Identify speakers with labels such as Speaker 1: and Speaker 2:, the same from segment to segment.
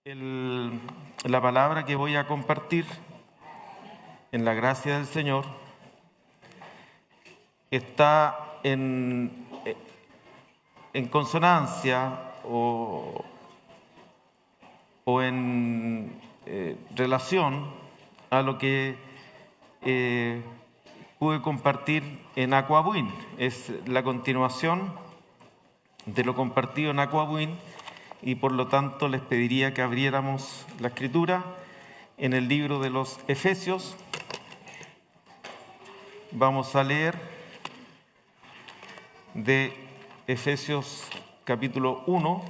Speaker 1: La palabra que voy a compartir en la gracia del Señor está en consonancia o en relación a lo que pude compartir en Aquabuin. Es la continuación de lo compartido en Aquabuin y por lo tanto les pediría que abriéramos la escritura en el libro de los Efesios. Vamos a leer de Efesios capítulo 1,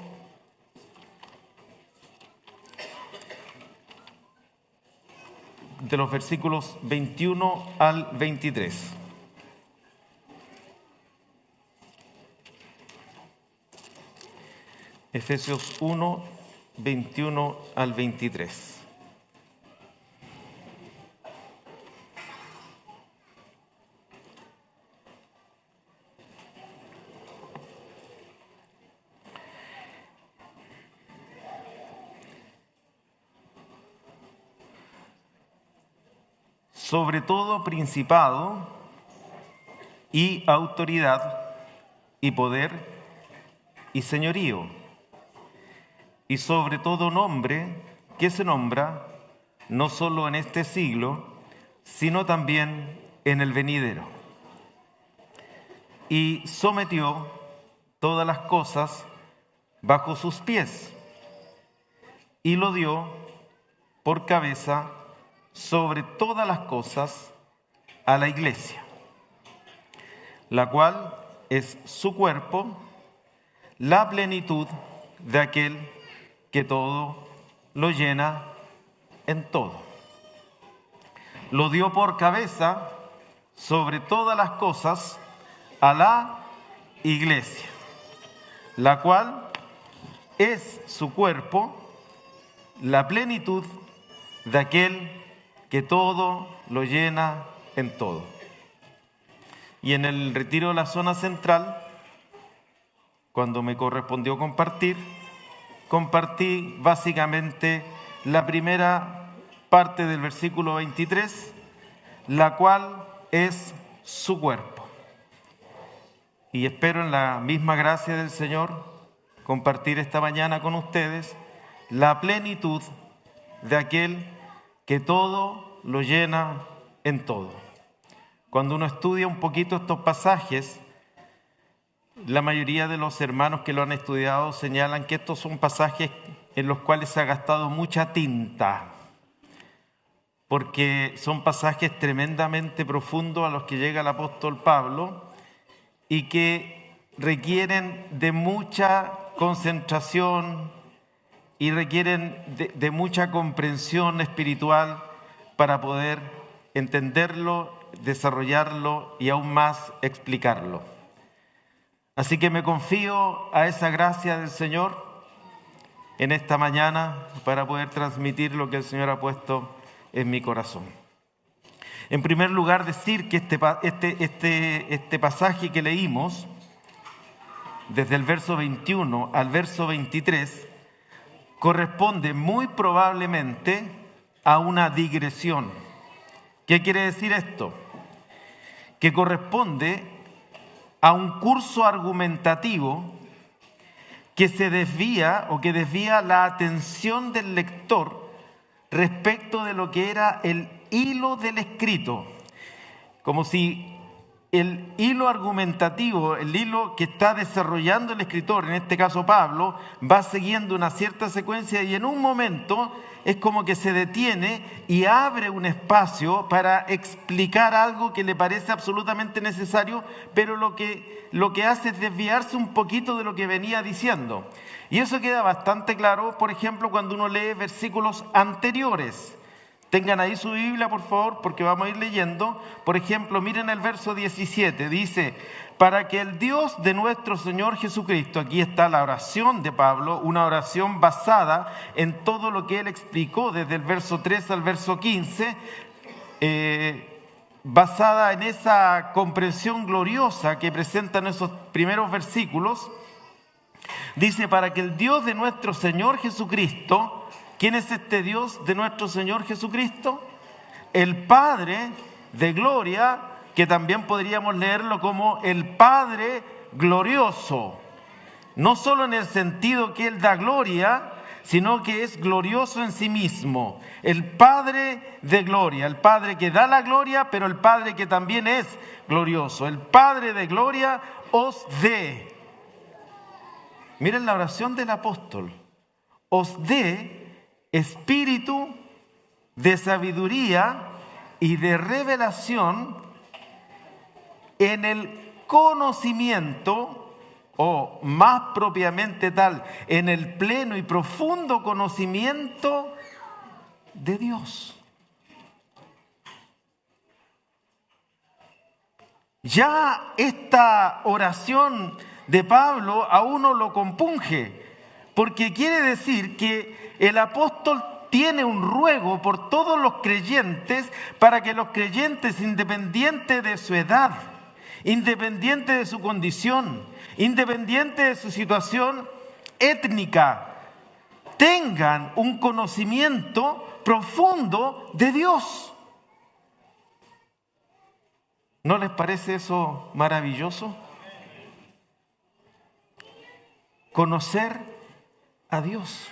Speaker 1: de los versículos 21 al 23. Efesios 1, 21 al 23. Sobre todo principado y autoridad y poder y señorío, y sobre todo nombre que se nombra no solo en este siglo, sino también en el venidero. Y sometió todas las cosas bajo sus pies, y lo dio por cabeza sobre todas las cosas a la iglesia, la cual es su cuerpo, la plenitud de aquel que todo lo llena en todo. Lo dio por cabeza sobre todas las cosas a la iglesia, la cual es su cuerpo, la plenitud de aquel que todo lo llena en todo. Y en el retiro de la zona central, cuando me correspondió compartí básicamente la primera parte del versículo 23, la cual es su cuerpo. Y espero en la misma gracia del Señor compartir esta mañana con ustedes la plenitud de aquel que todo lo llena en todo. Cuando uno estudia un poquito estos pasajes, la mayoría de los hermanos que lo han estudiado señalan que estos son pasajes en los cuales se ha gastado mucha tinta, porque son pasajes tremendamente profundos a los que llega el apóstol Pablo y que requieren de mucha concentración y requieren de mucha comprensión espiritual para poder entenderlo, desarrollarlo y aún más explicarlo. Así que me confío a esa gracia del Señor en esta mañana para poder transmitir lo que el Señor ha puesto en mi corazón. En primer lugar, decir que este pasaje que leímos, desde el verso 21 al verso 23, corresponde muy probablemente a una digresión. ¿Qué quiere decir esto? Que corresponde a un curso argumentativo que se desvía o que desvía la atención del lector respecto de lo que era el hilo del escrito, como si el hilo argumentativo, el hilo que está desarrollando el escritor, en este caso Pablo, va siguiendo una cierta secuencia y en un momento es como que se detiene y abre un espacio para explicar algo que le parece absolutamente necesario, pero lo que hace es desviarse un poquito de lo que venía diciendo. Y eso queda bastante claro, por ejemplo, cuando uno lee versículos anteriores. Tengan ahí su Biblia, por favor, porque vamos a ir leyendo. Por ejemplo, miren el verso 17, dice: para que el Dios de nuestro Señor Jesucristo, aquí está la oración de Pablo, una oración basada en todo lo que él explicó desde el verso 3 al verso 15, basada en esa comprensión gloriosa que presentan esos primeros versículos. Dice: para que el Dios de nuestro Señor Jesucristo, ¿Quién es este Dios de nuestro Señor Jesucristo? El Padre de gloria, que también podríamos leerlo como el Padre glorioso. No solo en el sentido que Él da gloria, sino que es glorioso en sí mismo. El Padre de gloria, el Padre que da la gloria, pero el Padre que también es glorioso. El Padre de gloria os dé. Miren la oración del apóstol. Os dé espíritu de sabiduría y de revelación en el conocimiento, o más propiamente tal, en el pleno y profundo conocimiento de Dios. Ya esta oración de Pablo a uno lo compunge, porque quiere decir que el apóstol tiene un ruego por todos los creyentes para que los creyentes, independiente de su edad, independiente de su condición, independiente de su situación étnica, tengan un conocimiento profundo de Dios. ¿No les parece eso maravilloso? Conocer a Dios.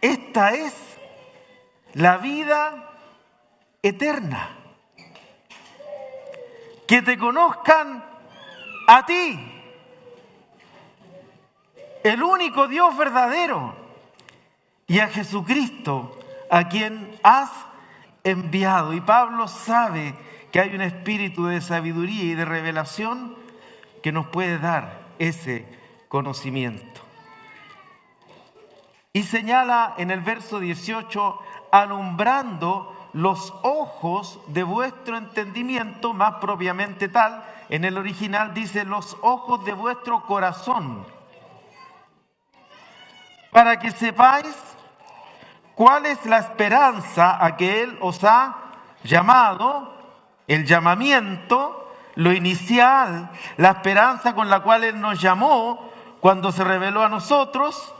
Speaker 1: Esta es la vida eterna. Que te conozcan a ti, el único Dios verdadero, y a Jesucristo, a quien has enviado. Y Pablo sabe que hay un espíritu de sabiduría y de revelación que nos puede dar ese conocimiento. Y señala en el verso 18, alumbrando los ojos de vuestro entendimiento, más propiamente tal, en el original dice los ojos de vuestro corazón, para que sepáis cuál es la esperanza a que Él os ha llamado, el llamamiento, lo inicial, la esperanza con la cual Él nos llamó cuando se reveló a nosotros,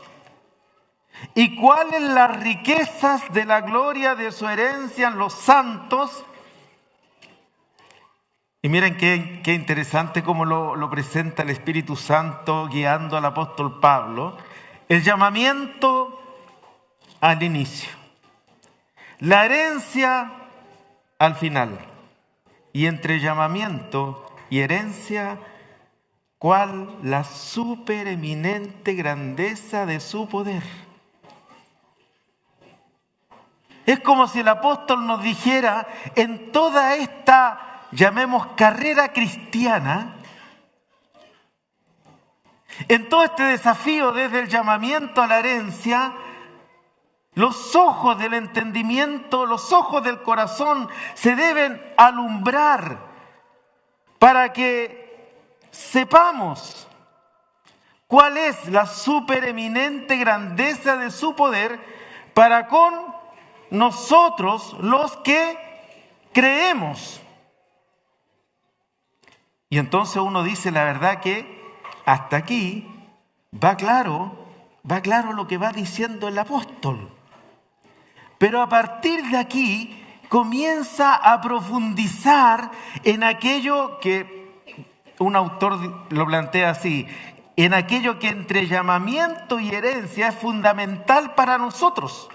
Speaker 1: y cuáles las riquezas de la gloria de su herencia en los santos. Y miren qué interesante cómo lo presenta el Espíritu Santo guiando al apóstol Pablo. El llamamiento al inicio, la herencia al final, y entre llamamiento y herencia, ¿cuál la supereminente grandeza de su poder? Es como si el apóstol nos dijera, en toda esta, llamemos, carrera cristiana, en todo este desafío desde el llamamiento a la herencia, los ojos del entendimiento, los ojos del corazón se deben alumbrar para que sepamos cuál es la supereminente grandeza de su poder para con nosotros los que creemos. Y entonces uno dice, la verdad que hasta aquí va claro lo que va diciendo el apóstol. Pero a partir de aquí comienza a profundizar en aquello que un autor lo plantea así, en aquello que entre llamamiento y herencia es fundamental para nosotros.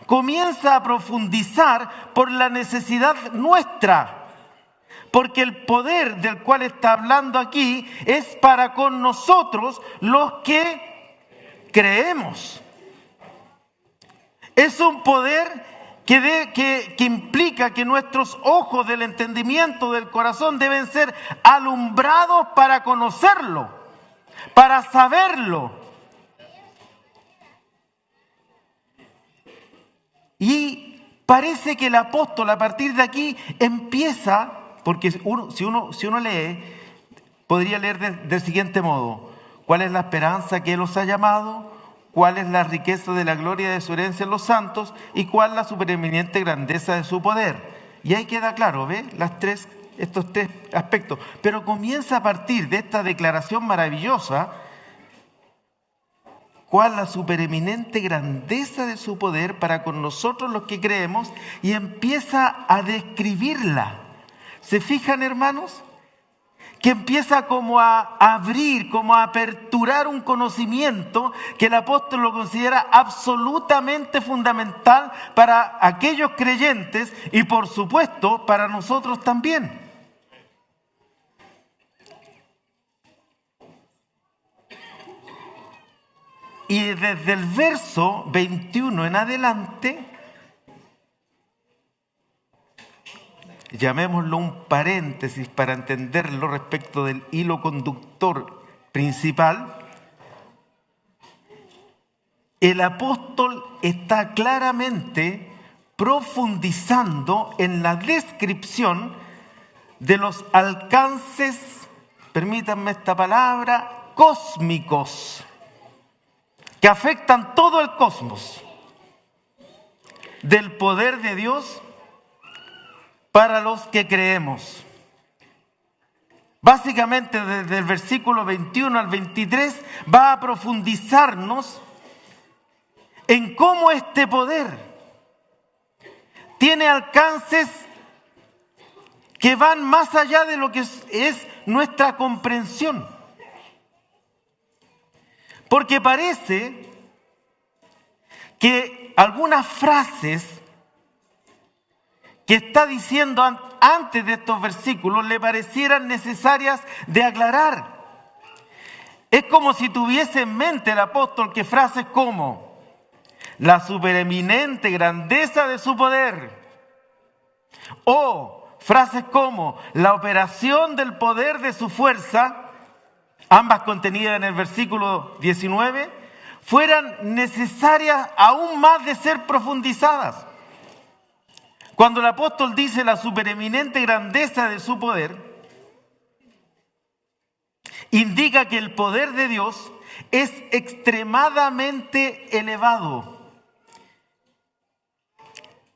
Speaker 1: Comienza a profundizar por la necesidad nuestra, porque el poder del cual está hablando aquí es para con nosotros los que creemos. Es un poder que implica que nuestros ojos del entendimiento, del corazón, deben ser alumbrados para conocerlo, para saberlo. Y parece que el apóstol a partir de aquí empieza, porque si uno lee, podría leer del siguiente modo: ¿cuál es la esperanza que Él os ha llamado? ¿Cuál es la riqueza de la gloria de su herencia en los santos? ¿Y cuál la supereminente grandeza de su poder? Y ahí queda claro, ¿ve? Estos tres aspectos. Pero comienza a partir de esta declaración maravillosa. cuál la supereminente grandeza de su poder para con nosotros los que creemos, y empieza a describirla. ¿Se fijan, hermanos? Que empieza como a abrir, como a aperturar un conocimiento que el apóstol lo considera absolutamente fundamental para aquellos creyentes y, por supuesto, para nosotros también. Y desde el verso 21 en adelante, llamémoslo un paréntesis para entenderlo respecto del hilo conductor principal, el apóstol está claramente profundizando en la descripción de los alcances, permítanme esta palabra, cósmicos, que afectan todo el cosmos, del poder de Dios para los que creemos. Básicamente desde el versículo 21 al 23 va a profundizarnos en cómo este poder tiene alcances que van más allá de lo que es nuestra comprensión. Porque parece que algunas frases que está diciendo antes de estos versículos le parecieran necesarias de aclarar. Es como si tuviese en mente el apóstol que frases como la supereminente grandeza de su poder, o frases como la operación del poder de su fuerza, ambas contenidas en el versículo 19, fueran necesarias aún más de ser profundizadas. Cuando el apóstol dice la supereminente grandeza de su poder, indica que el poder de Dios es extremadamente elevado,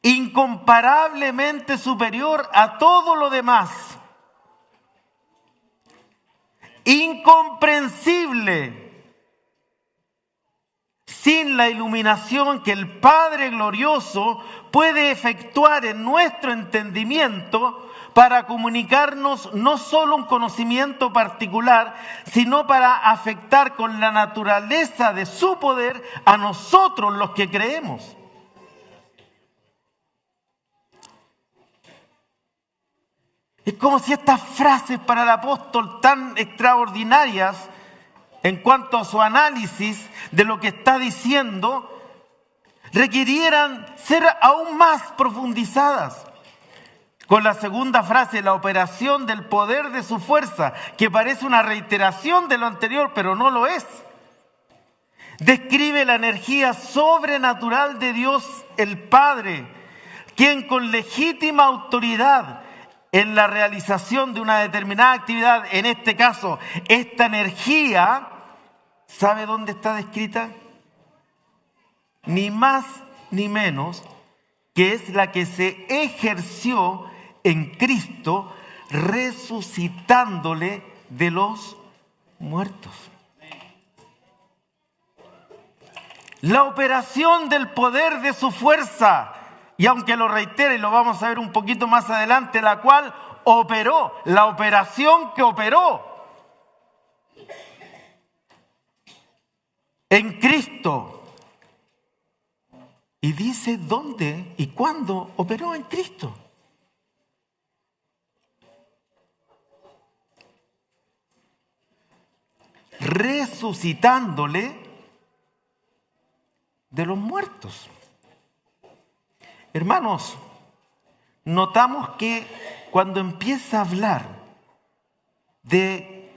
Speaker 1: incomparablemente superior a todo lo demás, incomprensible, sin la iluminación que el Padre glorioso puede efectuar en nuestro entendimiento para comunicarnos no solo un conocimiento particular, sino para afectar con la naturaleza de su poder a nosotros los que creemos. Es como si estas frases para el apóstol tan extraordinarias en cuanto a su análisis de lo que está diciendo, requirieran ser aún más profundizadas. Con la segunda frase, la operación del poder de su fuerza, que parece una reiteración de lo anterior, pero no lo es. Describe la energía sobrenatural de Dios el Padre, quien con legítima autoridad en la realización de una determinada actividad, en este caso, esta energía, ¿sabe dónde está descrita? Ni más ni menos que es la que se ejerció en Cristo, resucitándole de los muertos. La operación del poder de su fuerza, y aunque lo reitere y lo vamos a ver un poquito más adelante, la cual operó, la operación que operó en Cristo. Y dice dónde y cuándo operó en Cristo. Resucitándole de los muertos. Hermanos, notamos que cuando empieza a hablar de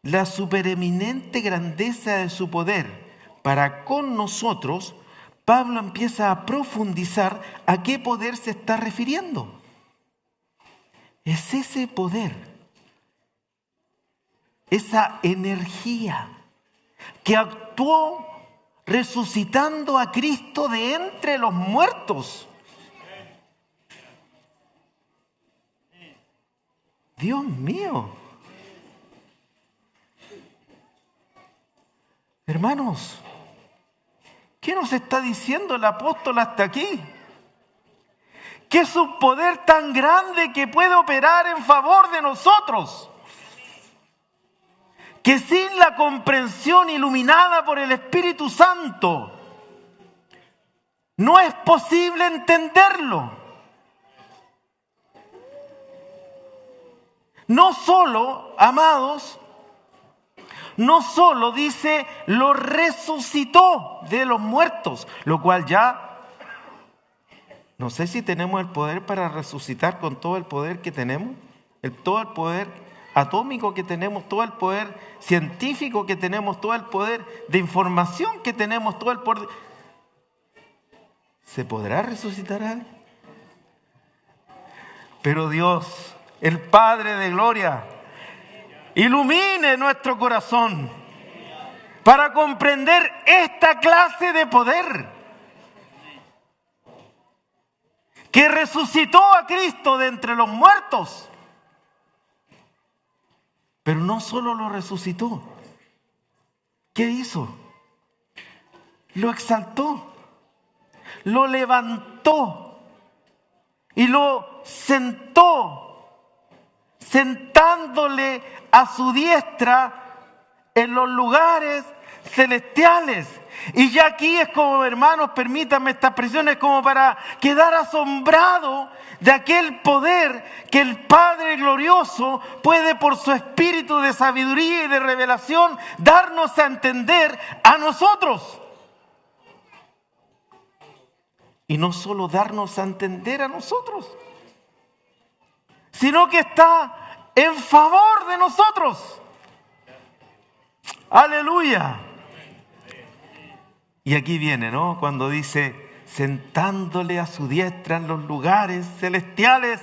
Speaker 1: la supereminente grandeza de su poder para con nosotros, Pablo empieza a profundizar a qué poder se está refiriendo. Es ese poder, esa energía que actuó resucitando a Cristo de entre los muertos. Dios mío. Hermanos, ¿Qué nos está diciendo el apóstol hasta aquí? Que es un poder tan grande que puede operar en favor de nosotros, que sin la comprensión iluminada por el Espíritu Santo no es posible entenderlo. No solo, amados, no solo dice lo resucitó de los muertos, lo cual ya no sé si tenemos el poder para resucitar con todo el poder que tenemos, todo el poder atómico que tenemos, todo el poder científico que tenemos, todo el poder de información que tenemos, todo el poder. ¿Se podrá resucitar a alguien? Pero Dios, el Padre de gloria, ilumine nuestro corazón para comprender esta clase de poder que resucitó a Cristo de entre los muertos. Pero no solo lo resucitó. ¿Qué hizo? Lo exaltó, lo levantó y lo sentó, sentándole a su diestra en los lugares celestiales. Y ya aquí es como, hermanos, permítanme esta expresión, es como para quedar asombrado de aquel poder que el Padre glorioso puede, por su espíritu de sabiduría y de revelación, darnos a entender a nosotros. Y no solo darnos a entender a nosotros, sino que está en favor de nosotros. ¡Aleluya! Y aquí viene, ¿no? Cuando dice, sentándole a su diestra en los lugares celestiales,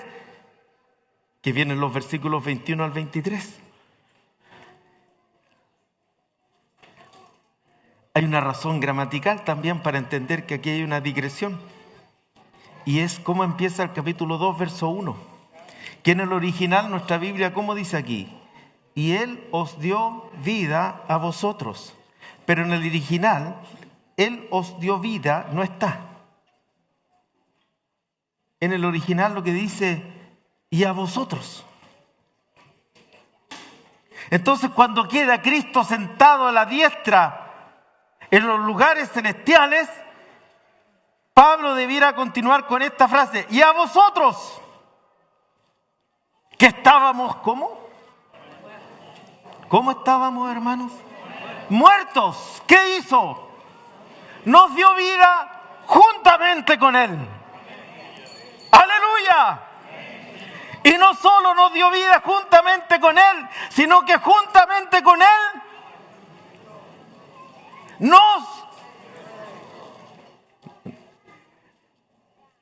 Speaker 1: que vienen los versículos 21 al 23. Hay una razón gramatical también para entender que aquí hay una digresión. Y es cómo empieza el capítulo 2, verso 1. Que en el original, nuestra Biblia, ¿cómo dice aquí? Y Él os dio vida a vosotros. Pero en el original, Él os dio vida, no está. En el original lo que dice, y a vosotros. Entonces, cuando queda Cristo sentado a la diestra en los lugares celestiales, Pablo debiera continuar con esta frase, y a vosotros, que estábamos, ¿cómo? ¿Cómo estábamos, hermanos? Muertos. ¿Qué hizo? Nos dio vida juntamente con Él. ¡Aleluya! Y no solo nos dio vida juntamente con Él, sino que juntamente con Él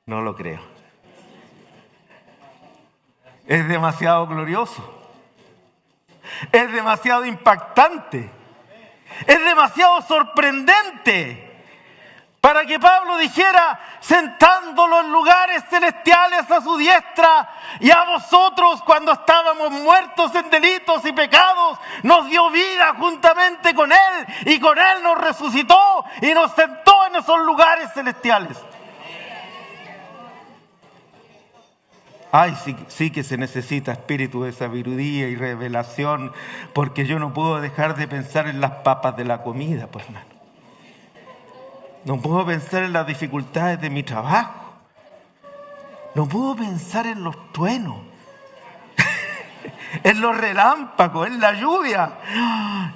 Speaker 1: No lo creo. Es demasiado glorioso. Es demasiado impactante. Es demasiado sorprendente para que Pablo dijera, sentándolo en lugares celestiales a su diestra, y a vosotros, cuando estábamos muertos en delitos y pecados, nos dio vida juntamente con Él, y con Él nos resucitó y nos sentó en esos lugares celestiales. Ay, sí que se necesita espíritu de sabiduría y revelación, porque yo no puedo dejar de pensar en las papas de la comida, pues, hermano. No puedo pensar en las dificultades de mi trabajo. No puedo pensar en los truenos, en los relámpagos, en la lluvia.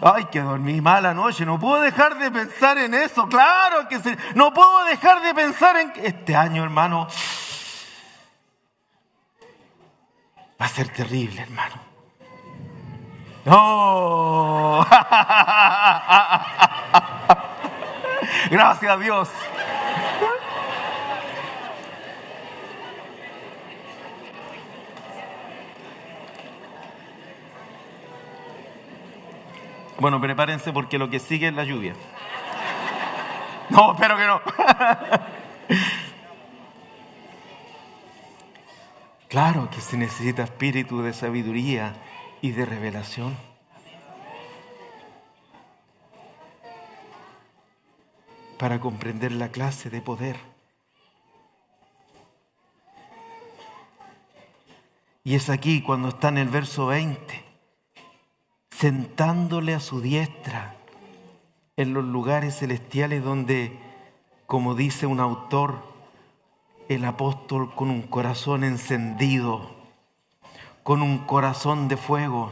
Speaker 1: Ay, que dormí mal anoche. No puedo dejar de pensar en eso. Claro que sí. No puedo dejar de pensar en este año, hermano. Va a ser terrible, hermano. ¡No! Gracias a Dios. Bueno, prepárense porque lo que sigue es la lluvia. No, espero que no. Claro que se necesita espíritu de sabiduría y de revelación. para comprender la clase de poder. Y es aquí cuando está en el verso 20, sentándole a su diestra en los lugares celestiales donde, como dice un autor, el apóstol con un corazón encendido, con un corazón de fuego,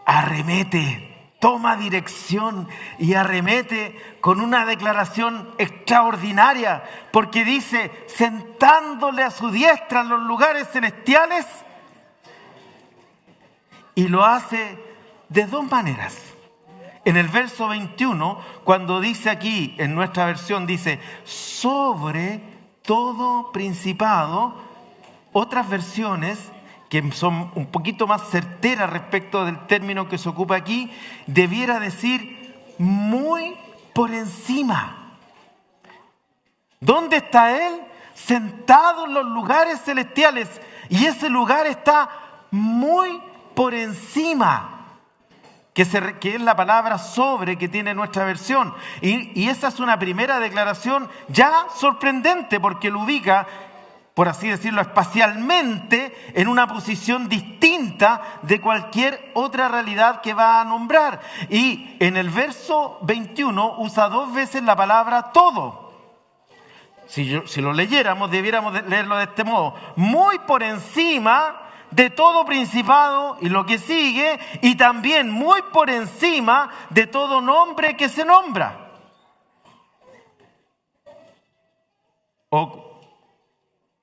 Speaker 1: arremete, toma dirección y arremete con una declaración extraordinaria, porque dice, sentándole a su diestra en los lugares celestiales, y lo hace de dos maneras. En el verso 21, cuando dice aquí, en nuestra versión dice, sobre todo principado, otras versiones que son un poquito más certeras respecto del término que se ocupa aquí, debiera decir muy por encima. ¿Dónde está Él? Sentado en los lugares celestiales, y ese lugar está muy por encima, que es la palabra sobre que tiene nuestra versión. Y esa es una primera declaración ya sorprendente, porque lo ubica, por así decirlo, espacialmente en una posición distinta de cualquier otra realidad que va a nombrar. Y en el verso 21 usa dos veces la palabra todo. Si lo leyéramos, debiéramos leerlo de este modo: muy por encima de todo principado, y lo que sigue, y también muy por encima de todo nombre que se nombra. O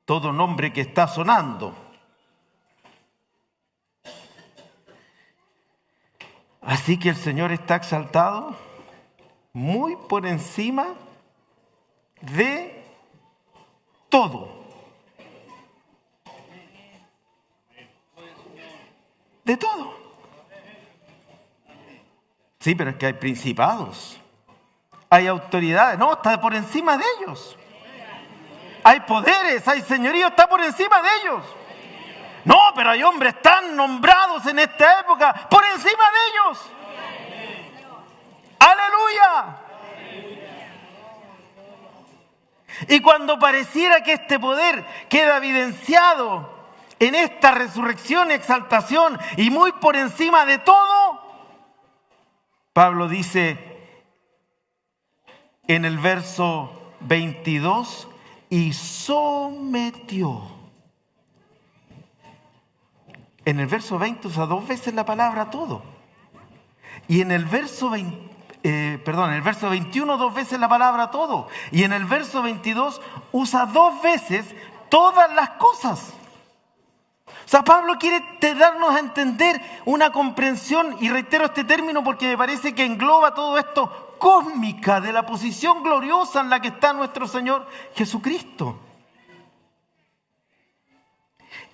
Speaker 1: todo nombre que está sonando. Así que el Señor está exaltado muy por encima de todo. De todo. Sí, pero es que hay principados, hay autoridades. No, está por encima de ellos. Hay poderes, hay señorío, está por encima de ellos. No, pero hay hombres tan nombrados en esta época, por encima de ellos. ¡Aleluya! Y cuando pareciera que este poder queda evidenciado en esta resurrección y exaltación y muy por encima de todo, Pablo dice en el verso 22, y sometió. En el verso 20 usa dos veces la palabra todo. Y en el verso en el verso 21 dos veces la palabra todo. Y en el verso 22 usa dos veces todas las cosas. O sea, Pablo quiere darnos a entender una comprensión, y reitero este término porque me parece que engloba todo esto, cósmica, de la posición gloriosa en la que está nuestro Señor Jesucristo.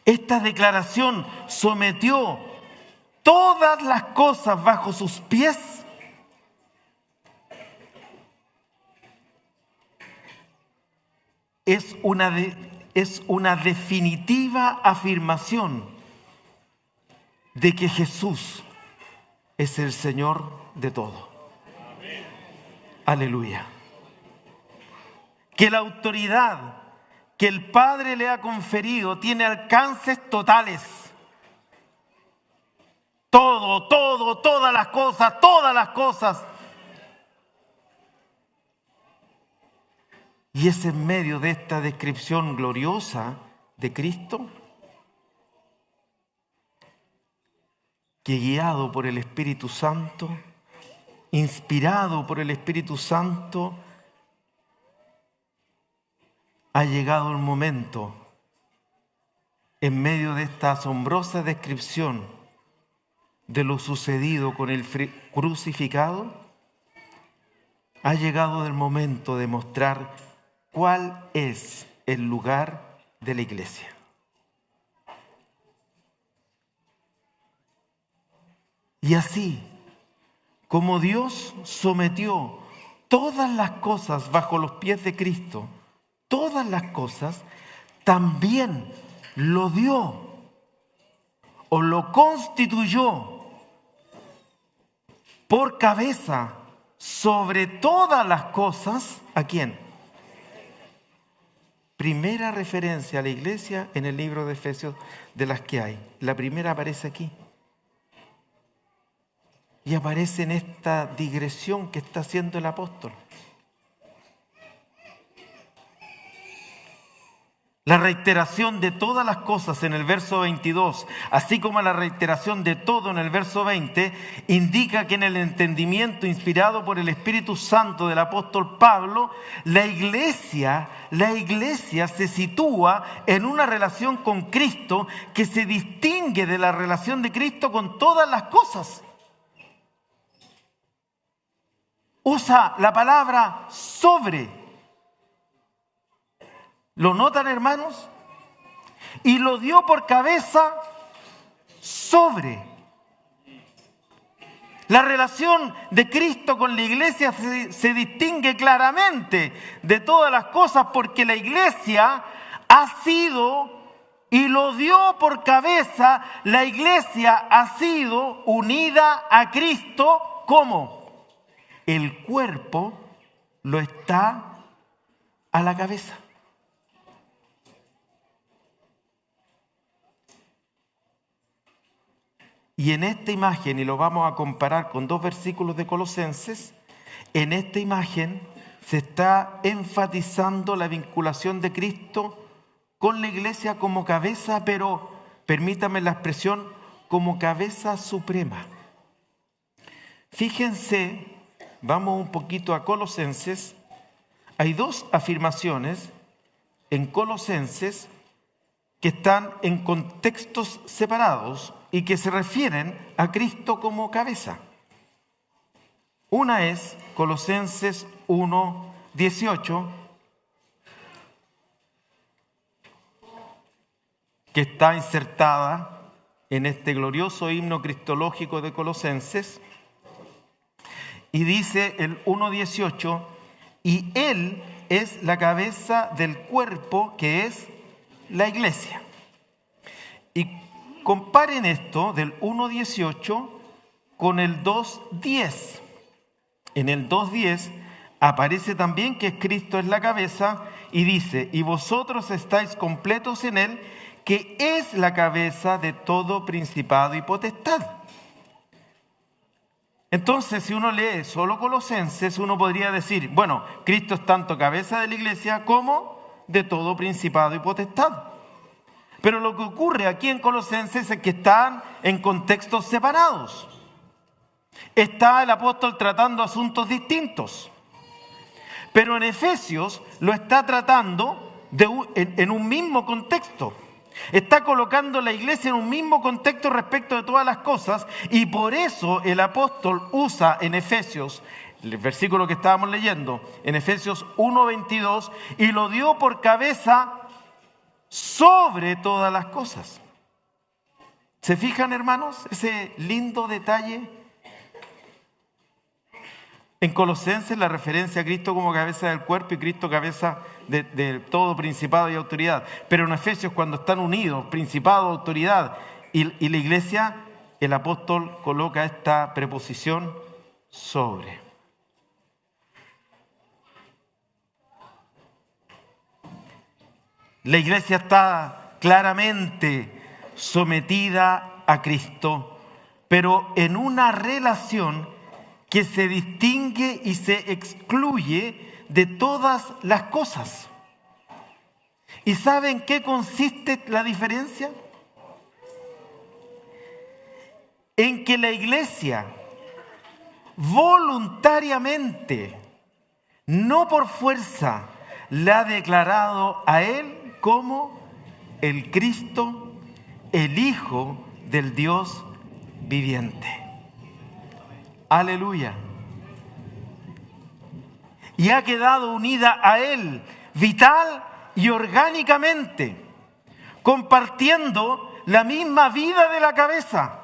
Speaker 1: Esta declaración sometió todas las cosas bajo sus pies. Es una definitiva afirmación de que Jesús es el Señor de todo. Aleluya. Que la autoridad que el Padre le ha conferido tiene alcances totales. Todas las cosas. Y es en medio de esta descripción gloriosa de Cristo que, guiado por el Espíritu Santo, inspirado por el Espíritu Santo, ha llegado el momento, en medio de esta asombrosa descripción de lo sucedido con el crucificado, ha llegado el momento de mostrar cuál es el lugar de la iglesia. Y así, como Dios sometió todas las cosas bajo los pies de Cristo, todas las cosas, también lo dio o lo constituyó por cabeza sobre todas las cosas, ¿a quién? Primera referencia a la iglesia en el libro de Efesios de las que hay. La primera aparece aquí. Y aparece en esta digresión que está haciendo el apóstol. La reiteración de todas las cosas en el verso 22, así como la reiteración de todo en el verso 20, indica que en el entendimiento inspirado por el Espíritu Santo del apóstol Pablo, la iglesia se sitúa en una relación con Cristo que se distingue de la relación de Cristo con todas las cosas. Usa la palabra sobre. ¿Lo notan, hermanos? Y lo dio por cabeza sobre. La relación de Cristo con la iglesia se distingue claramente de todas las cosas porque la iglesia ha sido, y lo dio por cabeza, la iglesia ha sido unida a Cristo. ¿Cómo? El cuerpo lo está a la cabeza. Y en esta imagen, y lo vamos a comparar con 2 versículos de Colosenses, en esta imagen se está enfatizando la vinculación de Cristo con la iglesia como cabeza, pero permítame la expresión, como cabeza suprema. Fíjense, vamos un poquito a Colosenses. Hay 2 afirmaciones en Colosenses que están en contextos separados y que se refieren a Cristo como cabeza. Una es Colosenses 1:18, que está insertada en este glorioso himno cristológico de Colosenses, y dice el 1:18, y Él es la cabeza del cuerpo que es la iglesia. Y comparen esto del 1:18 con el 2:10. En el 2:10 aparece también que Cristo es la cabeza y dice, y vosotros estáis completos en Él, que es la cabeza de todo principado y potestad. Entonces, si uno lee solo Colosenses, uno podría decir, bueno, Cristo es tanto cabeza de la iglesia como de todo principado y potestad. Pero lo que ocurre aquí en Colosenses es que están en contextos separados. Está el apóstol tratando asuntos distintos. Pero en Efesios lo está tratando en un mismo contexto. Está colocando la iglesia en un mismo contexto respecto de todas las cosas, y por eso el apóstol usa en Efesios, el versículo que estábamos leyendo, en Efesios 1:22, y lo dio por cabeza sobre todas las cosas. ¿Se fijan, hermanos, ese lindo detalle? En Colosenses la referencia a Cristo como cabeza del cuerpo y Cristo cabeza de todo principado y autoridad. Pero en Efesios, cuando están unidos, principado, autoridad y la iglesia, el apóstol coloca esta preposición sobre. La iglesia está claramente sometida a Cristo, pero en una relación que se distingue y se excluye de todas las cosas. ¿Y saben qué consiste la diferencia? En que la iglesia voluntariamente, no por fuerza, le ha declarado a Él como el Cristo, el Hijo del Dios viviente. Aleluya. Y ha quedado unida a Él vital y orgánicamente, compartiendo la misma vida de la cabeza.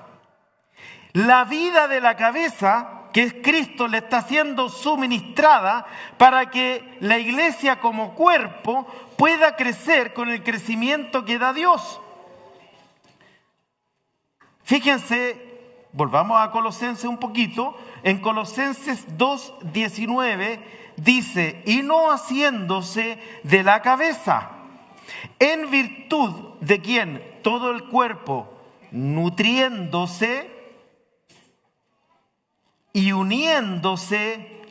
Speaker 1: La vida de la cabeza, que es Cristo, le está siendo suministrada para que la iglesia como cuerpo pueda crecer con el crecimiento que da Dios. Fíjense volvamos a Colosenses un poquito, en Colosenses 2:19 dice, y no haciéndose de la cabeza, en virtud de quien todo el cuerpo, nutriéndose y uniéndose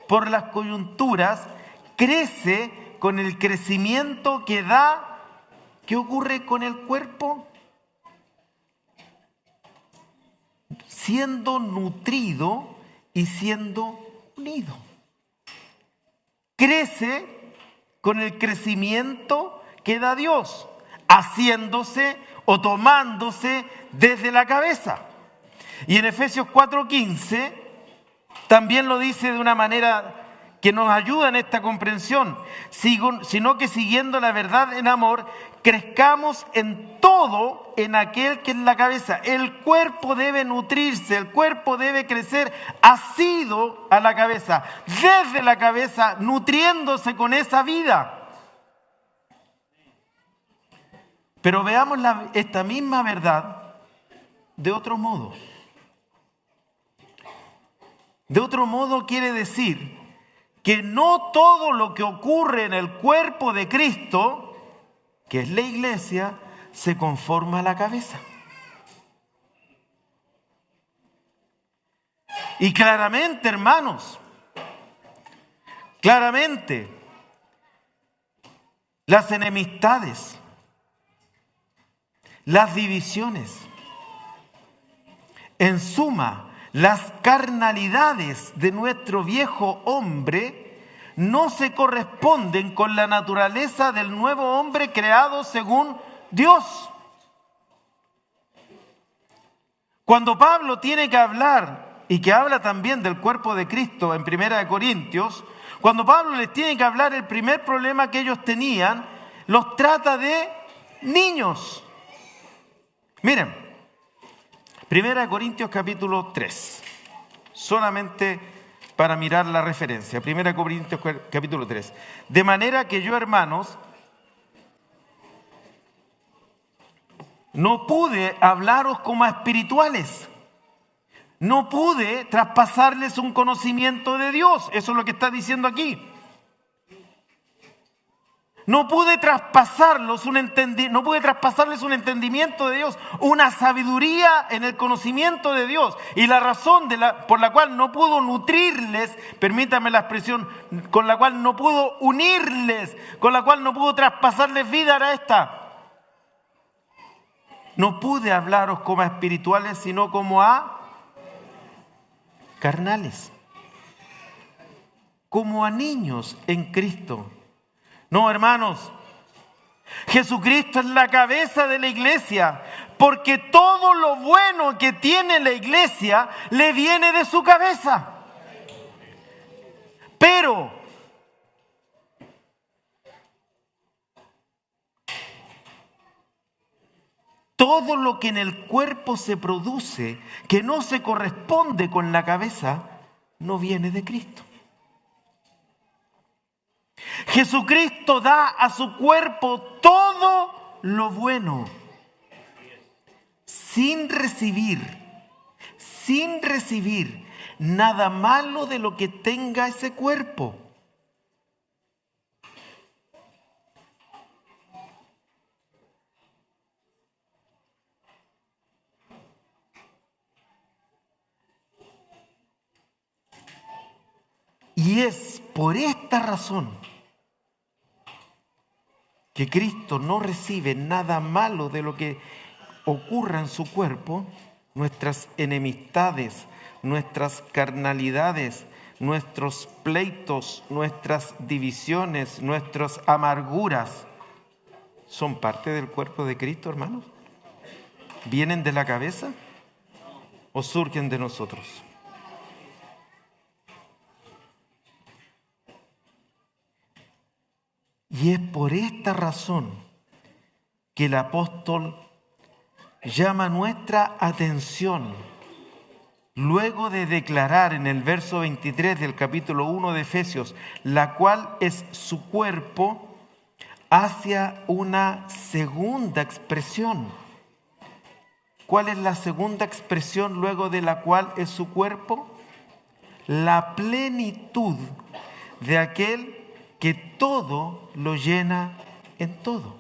Speaker 1: por las coyunturas, crece con el crecimiento que da. ¿Qué ocurre con el cuerpo? Siendo nutrido y siendo unido. Crece con el crecimiento que da Dios, haciéndose o tomándose desde la cabeza. Y en Efesios 4:15 también lo dice de una manera que nos ayuda en esta comprensión, sino que siguiendo la verdad en amor, crezcamos en todo en aquel que es la cabeza. El cuerpo debe nutrirse, el cuerpo debe crecer asido a la cabeza, desde la cabeza, nutriéndose con esa vida. Pero veamos esta misma verdad de otro modo. De otro modo quiere decir que no todo lo que ocurre en el cuerpo de Cristo, que es la iglesia, se conforma a la cabeza. Y claramente, hermanos, claramente, las enemistades, las divisiones, en suma, las carnalidades de nuestro viejo hombre no se corresponden con la naturaleza del nuevo hombre creado según Dios. Cuando Pablo tiene que hablar, y que habla también del cuerpo de Cristo en 1 Corintios, cuando Pablo les tiene que hablar el primer problema que ellos tenían, los trata de niños. Miren, 1 Corintios capítulo 3, solamente para mirar la referencia. 1 Corintios capítulo 3. De manera que yo, hermanos, no pude hablaros como a espirituales. No pude traspasarles un conocimiento de Dios. Eso es lo que está diciendo aquí. No pude traspasarles un entendimiento de Dios, una sabiduría en el conocimiento de Dios. Y la razón por la cual no pudo nutrirles, permítame la expresión, con la cual no pudo unirles, con la cual no pudo traspasarles vida era esta. No pude hablaros como a espirituales, sino como a carnales, como a niños en Cristo. No, hermanos, Jesucristo es la cabeza de la iglesia, porque todo lo bueno que tiene la iglesia le viene de su cabeza. Pero todo lo que en el cuerpo se produce, que no se corresponde con la cabeza, no viene de Cristo. Jesucristo da a su cuerpo todo lo bueno, sin recibir nada malo de lo que tenga ese cuerpo. Y es por esta razón que Cristo no recibe nada malo de lo que ocurra en su cuerpo, nuestras enemistades, nuestras carnalidades, nuestros pleitos, nuestras divisiones, nuestras amarguras, ¿son parte del cuerpo de Cristo, hermanos? ¿Vienen de la cabeza o surgen de nosotros? Y es por esta razón que el apóstol llama nuestra atención, luego de declarar en el verso 23 del capítulo 1 de Efesios, la cual es su cuerpo, hacia una segunda expresión. ¿Cuál es la segunda expresión luego de la cual es su cuerpo? La plenitud de aquel que todo lo llena en todo.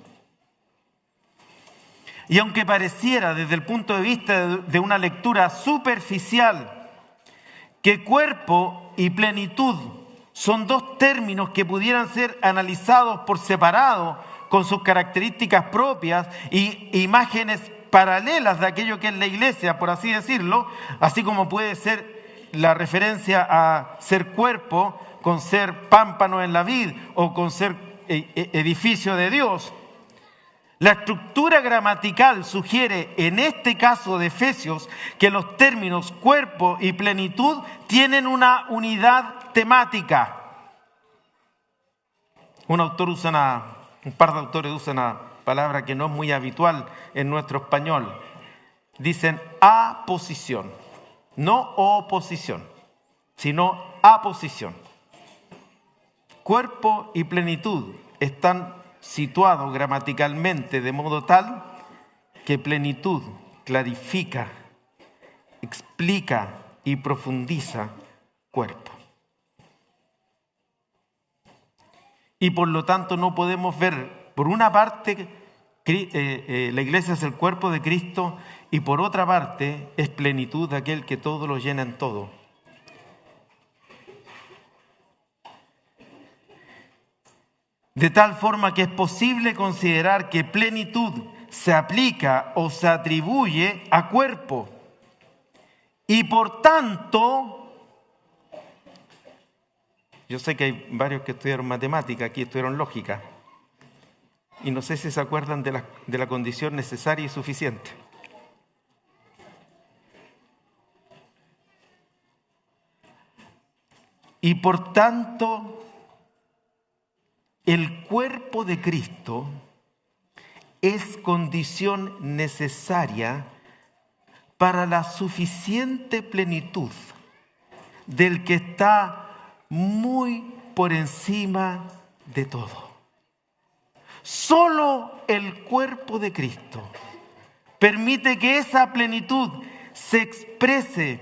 Speaker 1: Y aunque pareciera desde el punto de vista de una lectura superficial que cuerpo y plenitud son dos términos que pudieran ser analizados por separado con sus características propias y imágenes paralelas de aquello que es la iglesia, por así decirlo, así como puede ser la referencia a ser cuerpo con ser pámpano en la vid o con ser edificio de Dios. La estructura gramatical sugiere en este caso de Efesios que los términos cuerpo y plenitud tienen una unidad temática. Un par de autores usan una palabra que no es muy habitual en nuestro español. Dicen aposición, no oposición, sino aposición. Cuerpo y plenitud están situados gramaticalmente de modo tal que plenitud clarifica, explica y profundiza cuerpo. Y por lo tanto no podemos ver, por una parte, la iglesia es el cuerpo de Cristo y por otra parte es plenitud de aquel que todo lo llena en todo. De tal forma que es posible considerar que plenitud se aplica o se atribuye a cuerpo. Y por tanto, yo sé que hay varios que estudiaron matemática, aquí estudiaron lógica. Y no sé si se acuerdan de la condición necesaria y suficiente. Y por tanto, el cuerpo de Cristo es condición necesaria para la suficiente plenitud del que está muy por encima de todo. Solo el cuerpo de Cristo permite que esa plenitud se exprese,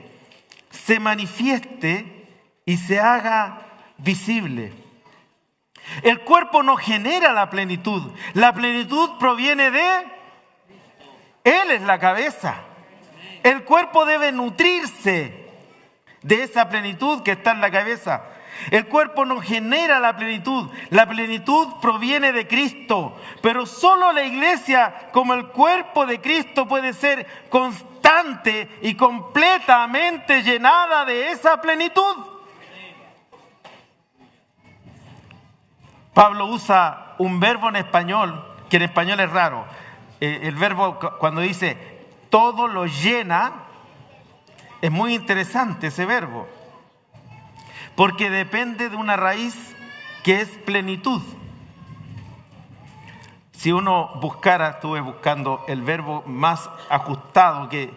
Speaker 1: se manifieste y se haga visible. El cuerpo no genera la plenitud proviene de Él, es la cabeza. El cuerpo debe nutrirse de esa plenitud que está en la cabeza. El cuerpo no genera la plenitud proviene de Cristo, pero solo la iglesia como el cuerpo de Cristo puede ser constante y completamente llenada de esa plenitud. Pablo usa un verbo en español, que en español es raro. El verbo cuando dice todo lo llena, es muy interesante ese verbo. Porque depende de una raíz que es plenitud. Si uno buscara, estuve buscando el verbo más ajustado que...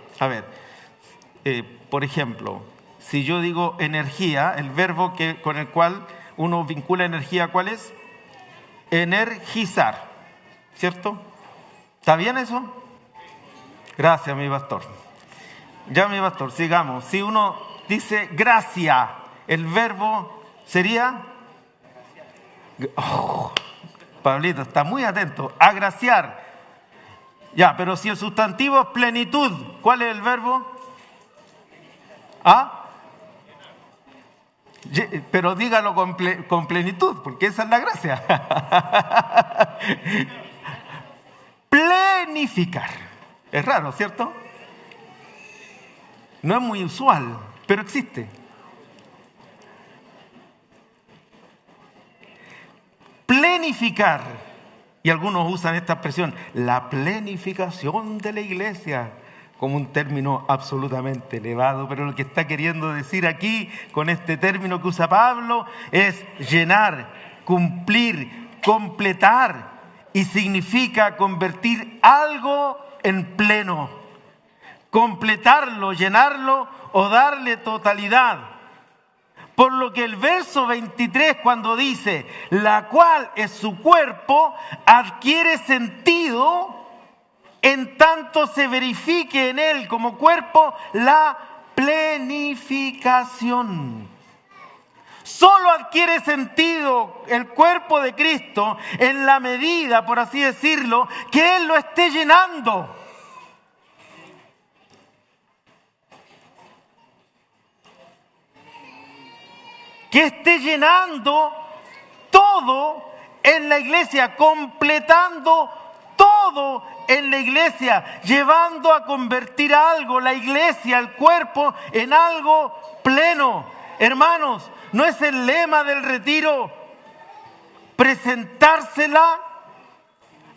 Speaker 1: por ejemplo, si yo digo energía, el verbo con el cual uno vincula energía, ¿cuál es? Energizar, ¿cierto? ¿Está bien eso? Gracias, mi pastor. Ya, mi pastor, sigamos. Si uno dice gracia, el verbo sería... Pablito, está muy atento. Agraciar. Ya, pero si el sustantivo es plenitud, ¿cuál es el verbo? Pero dígalo con plenitud, porque esa es la gracia. Planificar. Es raro, ¿cierto? No es muy usual, pero existe. Planificar. Y algunos usan esta expresión, la planificación de la iglesia, como un término absolutamente elevado, pero lo que está queriendo decir aquí con este término que usa Pablo es llenar, cumplir, completar, y significa convertir algo en pleno, completarlo, llenarlo o darle totalidad. Por lo que el verso 23 cuando dice, la cual es su cuerpo, adquiere sentido en tanto se verifique en él como cuerpo la plenificación. Solo adquiere sentido el cuerpo de Cristo en la medida, por así decirlo, que Él lo esté llenando. Que esté llenando todo en la iglesia, completando todo en la iglesia, llevando a convertir algo, la iglesia, el cuerpo, en algo pleno. Hermanos, ¿no es el lema del retiro presentársela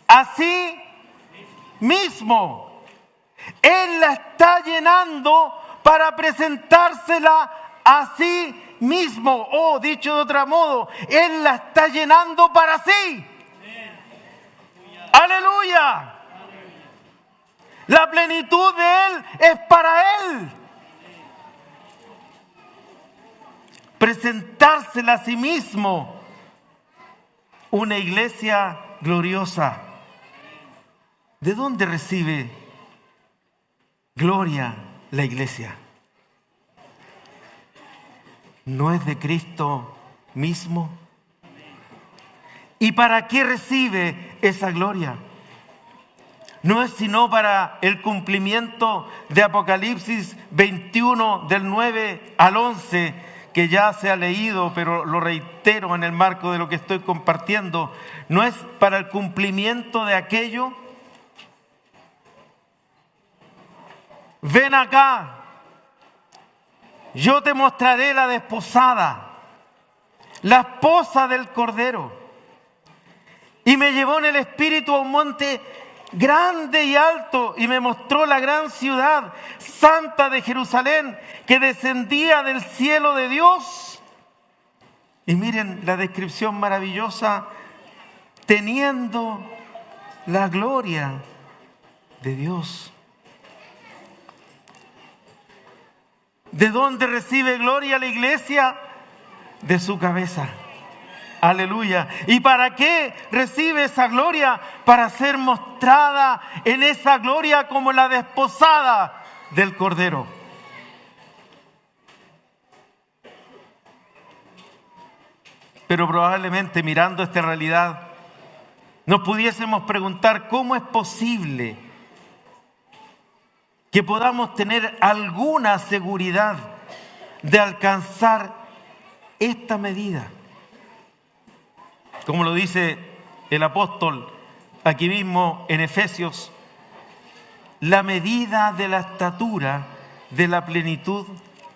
Speaker 1: a sí mismo? Él la está llenando para presentársela a sí mismo. O dicho de otro modo, Él la está llenando para sí. ¡Aleluya! La plenitud de Él es para Él. Presentársela a sí mismo. Una iglesia gloriosa. ¿De dónde recibe gloria la iglesia? ¿No es de Cristo mismo? ¿Y para qué recibe esa gloria? No es sino para el cumplimiento de Apocalipsis 21 del 9 al 11, que ya se ha leído, pero lo reitero en el marco de lo que estoy compartiendo. No es para el cumplimiento de aquello. Ven acá, yo te mostraré la desposada, la esposa del Cordero. Y me llevó en el espíritu a un monte grande y alto, y me mostró la gran ciudad santa de Jerusalén, que descendía del cielo de Dios. Y miren la descripción maravillosa: teniendo la gloria de Dios. ¿De dónde recibe gloria la iglesia? De su cabeza. Aleluya. ¿Y para qué recibe esa gloria? Para ser mostrada en esa gloria como la desposada del Cordero. Pero probablemente mirando esta realidad, nos pudiésemos preguntar cómo es posible que podamos tener alguna seguridad de alcanzar esta medida. Como lo dice el apóstol aquí mismo en Efesios, la medida de la estatura de la plenitud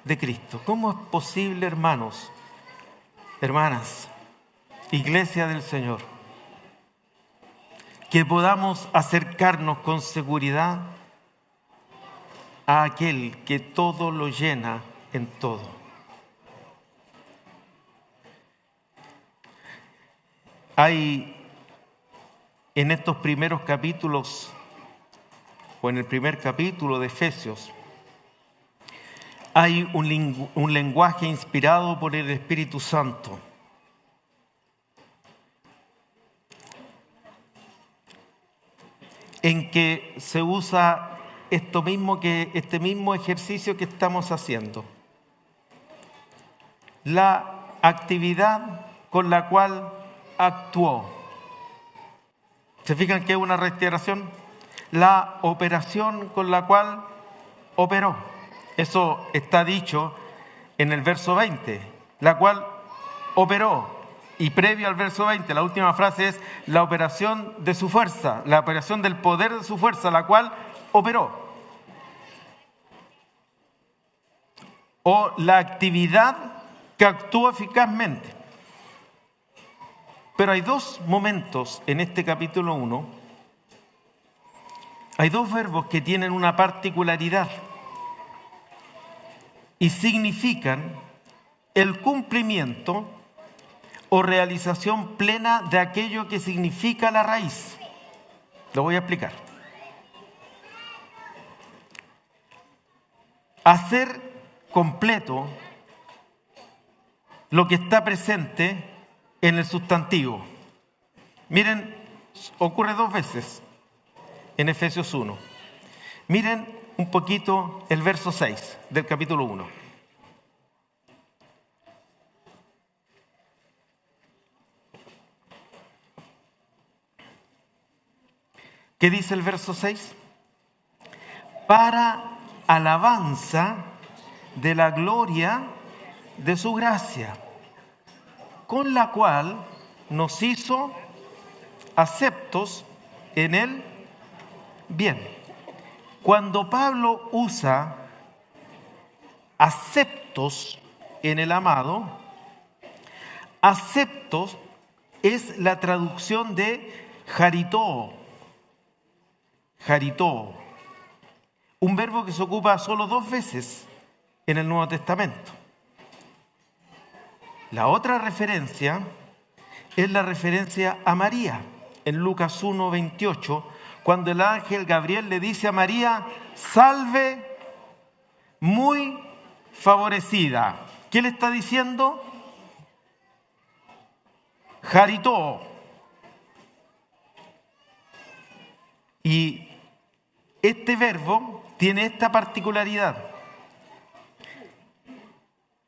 Speaker 1: de Cristo. ¿Cómo es posible, hermanos, hermanas, iglesia del Señor, que podamos acercarnos con seguridad a aquel que todo lo llena en todo? Hay en estos primeros capítulos, o en el primer capítulo de Efesios, hay un lenguaje inspirado por el Espíritu Santo. En que se usa este mismo ejercicio que estamos haciendo. La actividad con la cual actuó. ¿Se fijan que es una reiteración? La operación con la cual operó. Eso está dicho en el verso 20, la cual operó. Y previo al verso 20, la última frase es la operación de su fuerza, la operación del poder de su fuerza, la cual operó. O la actividad que actuó eficazmente. Pero hay dos momentos en este capítulo 1, hay dos verbos que tienen una particularidad y significan el cumplimiento o realización plena de aquello que significa la raíz. Lo voy a explicar. Hacer completo lo que está presente en el sustantivo. Miren, ocurre dos veces. en Efesios 1. Miren un poquito el verso 6 del capítulo 1. ¿Qué dice el verso 6? Para alabanza de la gloria de su gracia, con la cual nos hizo aceptos en el bien. Cuando Pablo usa aceptos en el amado, aceptos es la traducción de charitó. Charitó. Un verbo que se ocupa solo 2 veces en el Nuevo Testamento. La otra referencia es la referencia a María. En Lucas 1:28, cuando el ángel Gabriel le dice a María, salve muy favorecida. ¿Qué le está diciendo? Charitó. Y este verbo tiene esta particularidad.